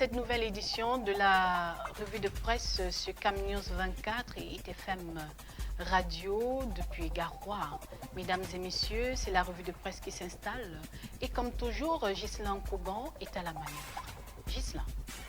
cette nouvelle édition de la revue de presse sur Cam News 24 et ITFM Radio depuis Garoua. Mesdames et messieurs, c'est la revue de presse qui s'installe. Et comme toujours, Ghislain Kogan est à la manœuvre. Ghislain.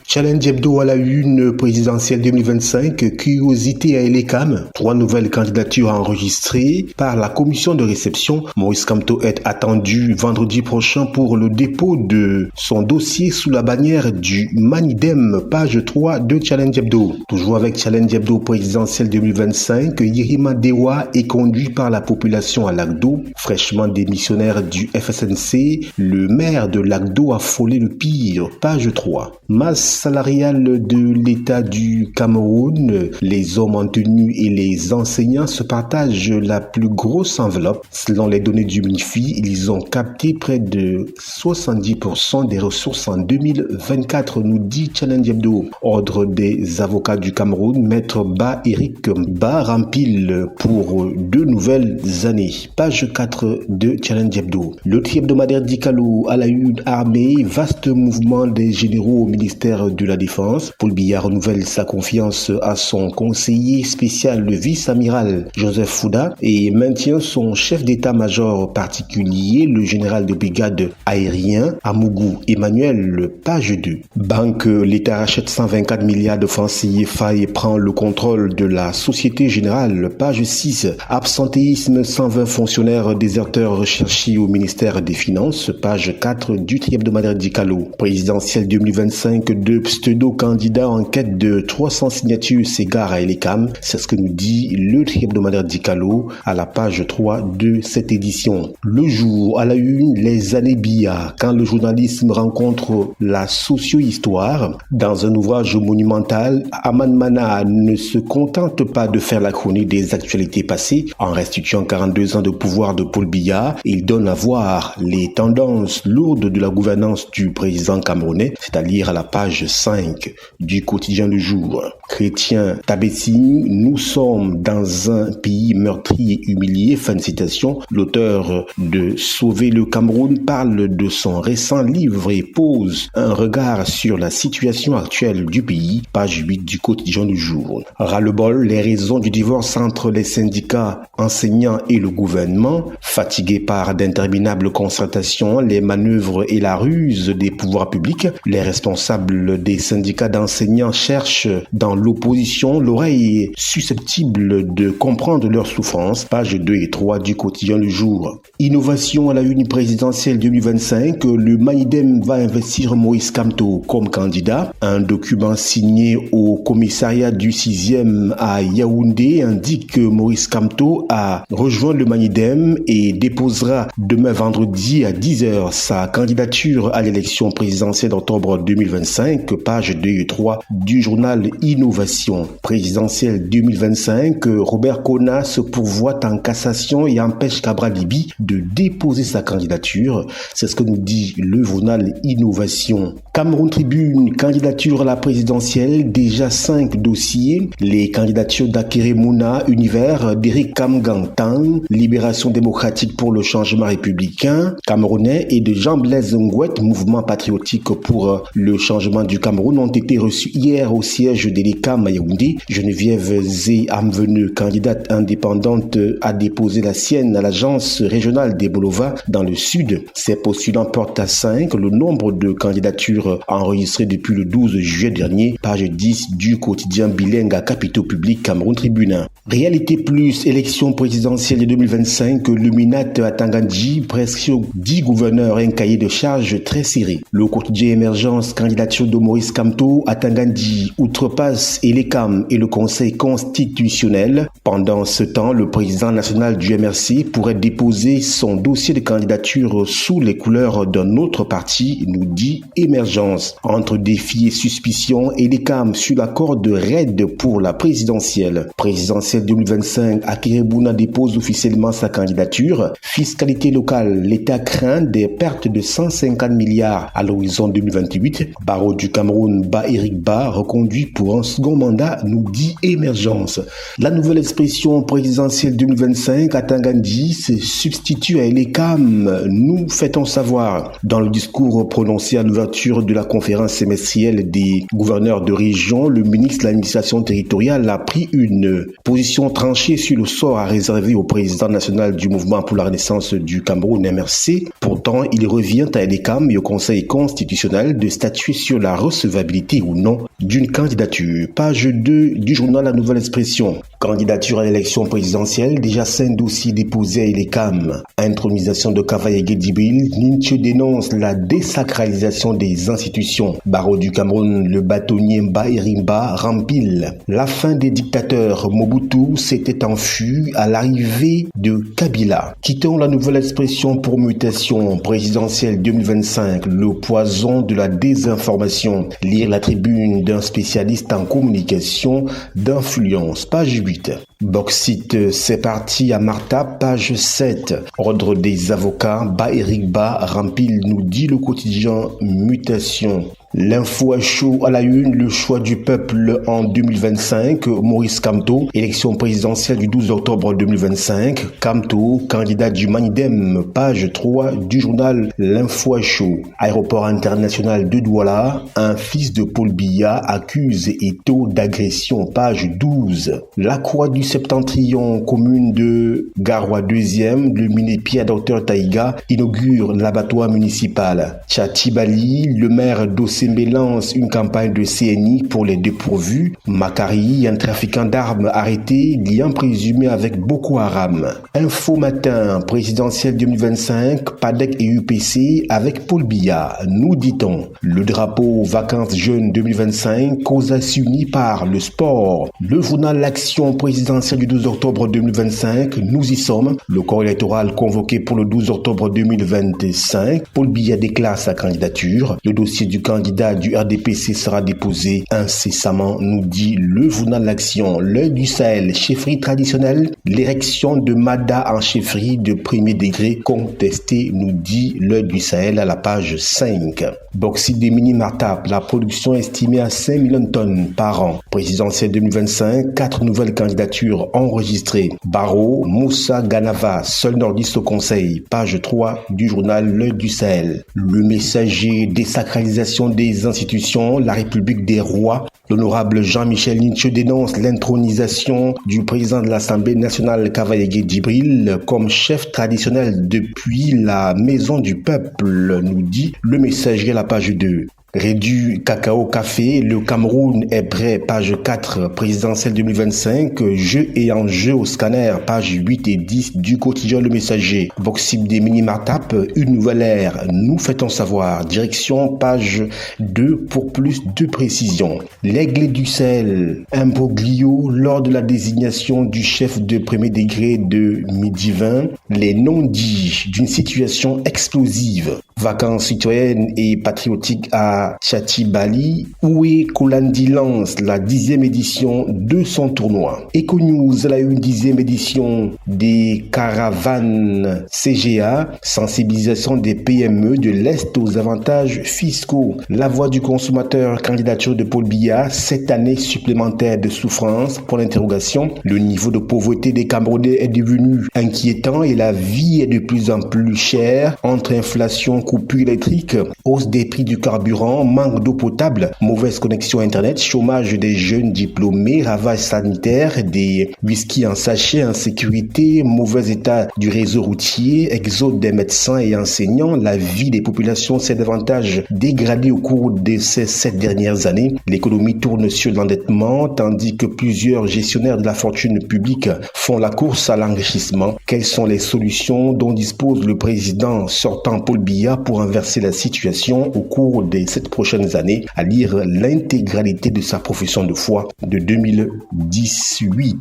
Challenge Hebdo à la une présidentielle 2025, curiosité à Elecam, 3 nouvelles candidatures enregistrées par la commission de réception. Maurice Kamto est attendu vendredi prochain pour le dépôt de son dossier sous la bannière du Manidem, page 3 de Challenge Hebdo. Toujours avec Challenge Hebdo présidentielle 2025, Yirima Dewa est conduit par la population à Lagdo. Fraîchement démissionnaire du FSNC, le maire de Lagdo a frôlé le pire, page 3. Masse salariale de l'État du Cameroun, les hommes en tenue et les enseignants se partagent la plus grosse enveloppe. Selon les données du MINFI, ils ont capté près de 70% des ressources en 2024, nous dit Challenge Hebdo. Ordre des avocats du Cameroun, Maître Ba Eric Ba rempile pour 2 nouvelles années. Page 4 de Challenge Hebdo. Le hebdomadaire Dikalo à la une armée, vaste mouvement des généraux au ministère de la Défense. Paul Biya renouvelle sa confiance à son conseiller spécial, le vice-amiral Joseph Fouda, et maintient son chef d'état-major particulier, le général de brigade aérien Amougou Emmanuel, page 2. Banque, l'État rachète 124 milliards de francs CFA et prend le contrôle de la Société Générale, page 6. Absentéisme, 120 fonctionnaires déserteurs recherchés au ministère des Finances, page 4 du hebdomadaire Dikalo. Présidentielle 2025, de pseudo-candidats en quête de 300 signatures s'égarent à Elecam. C'est ce que nous dit le hebdomadaire Dikalo à la page 3 de cette édition. Le jour à la une, les années Biya, quand le journalisme rencontre la socio-histoire. Dans un ouvrage monumental, Aman Mana ne se contente pas de faire la chronique des actualités passées. En restituant 42 ans de pouvoir de Paul Biya, il donne à voir les tendances lourdes de la gouvernance du président camerounais, c'est-à-dire à la page 5 du quotidien Le Jour. Chrétien Tabessing, nous sommes dans un pays meurtri et humilié, fin de citation. L'auteur de Sauver le Cameroun parle de son récent livre et pose un regard sur la situation actuelle du pays, page 8 du quotidien Le Jour. Ras-le-bol, les raisons du divorce entre les syndicats enseignants et le gouvernement, fatigués par d'interminables concertations, les manœuvres et la ruse des pouvoirs publics, les responsables des syndicats d'enseignants cherchent dans l'opposition l'oreille susceptible de comprendre leurs souffrances, pages 2 et 3 du quotidien Le Jour. Innovation à la une présidentielle 2025, le Manidem va investir Maurice Kamto comme candidat. Un document signé au commissariat du 6e à Yaoundé indique que Maurice Kamto a rejoint le Manidem et déposera demain vendredi à 10h sa candidature à l'élection présidentielle d'octobre 2025, page 2 et 3 du journal Innovation. Présidentielle 2025, Robert Kona se pourvoit en cassation et empêche Cabral Libi de déposer sa candidature. C'est ce que nous dit le journal Innovation. Cameroun Tribune, candidature à la présidentielle, déjà 5 dossiers. Les candidatures d'Akere Mouna, Univers, d'Éric Kamgantang, Libération démocratique pour le changement républicain camerounais et de Jean-Blaise Ngouet, mouvement patriotique pour le changement du Cameroun, ont été reçus hier au siège d'Elecam à Yaoundé. Geneviève Zé Amveneux, candidate indépendante, a déposé la sienne à l'agence régionale des Bolova dans le sud. Ses postulants portent à 5 le nombre de candidatures enregistrées depuis le 12 juillet dernier, page 10 du quotidien bilingue à capitaux publics Cameroun Tribune. Réalité plus, élection présidentielle de 2025, le Minat à Tangandji, presque 10 gouverneurs, un cahier de charges très serré. Le quotidien Émergence, candidature de Maurice Kamto à Tangandji, outrepasse Elecam et le Conseil constitutionnel. Pendant ce temps, le président national du MRC pourrait déposer son dossier de candidature sous les couleurs d'un autre parti, nous dit Émergence. Entre défis et suspicions, Elecam sur l'accord de raid pour la présidentielle. Présidentielle 2025, Akirebouna dépose officiellement sa candidature. Fiscalité locale, l'État craint des pertes de 150 milliards à l'horizon 2028. Barreau du Cameroun, Éric Ba, reconduit pour un second mandat, nous dit Émergence. La nouvelle expression présidentielle 2025 à Tangandji se substitue à Elekam, nous fait-on savoir. Dans le discours prononcé à l'ouverture de la conférence semestrielle des gouverneurs de région, le ministre de l'administration territoriale a pris une position tranchée sur le sort à réserver au président national du mouvement pour la renaissance du Cameroun, MRC. Pourtant, il revient à Elekam et au Conseil constitutionnel de statuer sur la recevabilité ou non d'une candidature. Page 2 du journal La Nouvelle Expression. Candidature à l'élection présidentielle, déjà 5 dossiers déposés à Elekam. Intronisation de Kavaye Djibril, Ninche dénonce la désacralisation des institutions. Barreau du Cameroun, le bâtonnier Éric-Ba rempile. La fin des dictateurs, Mobutu s'était enfui à l'arrivée de Kabila. Quittons La Nouvelle Expression pour mutation présidentielle 2025, le poison de la désinformation. Lire la tribune d'un spécialiste en communication d'influence. Page 8. Bauxite, c'est parti à Martha, page 7. Ordre des avocats, Éric-Ba rempile, nous dit le quotidien Mutation. L'info à chaud à la une, le choix du peuple en 2025, Maurice Kamto, élection présidentielle du 12 octobre 2025, Kamto, candidat du Manidem, page 3 du journal L'info à chaud. Aéroport international de Douala, un fils de Paul Biya accuse Eto'o d'agression, page 12. La Croix du Septentrion, commune de Garoua 2e, le mini-pierre Dr Taïga inaugure l'abattoir municipal. Tchatibali, le maire d'Ossé lance une campagne de CNI pour les dépourvus. Makari, un trafiquant d'armes arrêté, lien présumé avec Boko Haram. Info Matin, présidentielle 2025, PADEC et UPC avec Paul Biya. Nous dit-on, le drapeau vacances jeunes 2025, cause unie par le sport. Le journal L'Action présidentielle du 12 octobre 2025, nous y sommes. Le corps électoral convoqué pour le 12 octobre 2025. Paul Biya déclare sa candidature. Le dossier du candidat du RDPC sera déposé incessamment, nous dit le journal L'Action. L'œil du Sahel, chefferie traditionnelle, l'érection de Mada en chefferie de premier degré contestée, nous dit l'œil du Sahel à la page 5. Bauxite des mini-martap, la production estimée à 5 millions de tonnes par an. Présidentielle 2025, 4 nouvelles candidatures enregistrées. Barreau, Moussa Ganava, seul nordiste au conseil, page 3 du journal L'œil du Sahel. Le messager désacralisation des institutions, la République des rois. L'honorable Jean-Michel Ninche dénonce l'intronisation du président de l'Assemblée nationale Kavaye Djibril comme chef traditionnel depuis la maison du peuple, nous dit le messager à la page 2. Réduit cacao café, le Cameroun est prêt, page 4, présidentielle 2025, jeu et enjeu au scanner, page 8 et 10 du quotidien Le Messager. Bauxite des mini-martap, une nouvelle ère, nous fait-on savoir, direction page 2 pour plus de précision. L'aigle du sel, imbroglio lors de la désignation du chef de premier degré de Midi 20, les non-dits d'une situation explosive. Vacances citoyennes et patriotiques à Tchatibali, Oué Kolandi lance la 10e édition de son tournoi. Econews, la 10e édition des caravanes CGA, sensibilisation des PME de l'Est aux avantages fiscaux. La voix du consommateur, candidature de Paul Biya, 7 années supplémentaires de souffrance, pour l'interrogation. Le niveau de pauvreté des Camerounais est devenu inquiétant et la vie est de plus en plus chère entre inflation, coupure électrique, hausse des prix du carburant, manque d'eau potable, mauvaise connexion internet, chômage des jeunes diplômés, ravage sanitaire, des whisky en sachet, insécurité, mauvais état du réseau routier, exode des médecins et enseignants. La vie des populations s'est davantage dégradée au cours de ces 7 dernières années. L'économie tourne sur l'endettement, tandis que plusieurs gestionnaires de la fortune publique font la course à l'enrichissement. Quelles sont les solutions dont dispose le président sortant Paul Biya pour inverser la situation au cours des 7 prochaines années? À lire l'intégralité de sa profession de foi de 2018.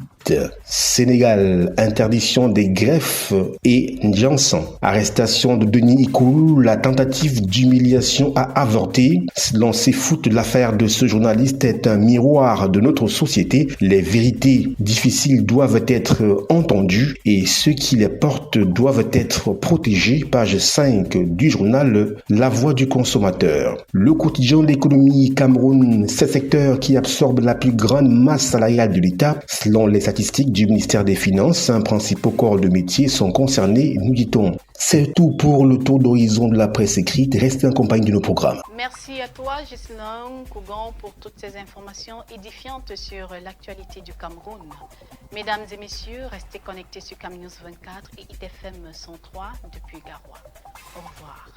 Sénégal, interdiction des greffes et Janssen. Arrestation de Denis Ikoulou, la tentative d'humiliation a avorté. Selon Sefoot, l'affaire de ce journaliste est un miroir de notre société. Les vérités difficiles doivent être entendues et ceux qui les portent doivent être protégés. Page 5 du journal La Voix du consommateur. Le quotidien de l'économie Cameroun, c'est le secteur qui absorbe la plus grande masse salariale de l'État. Selon les statistiques du ministère des Finances, un principaux corps de métier sont concernés, nous dit-on. C'est tout pour le tour d'horizon de la presse écrite. Restez en compagnie de nos programmes. Merci à toi, Ghislain Kougan, pour toutes ces informations édifiantes sur l'actualité du Cameroun. Mesdames et messieurs, restez connectés sur CamNews 24 et ITFM 103 depuis Garoua. Au revoir.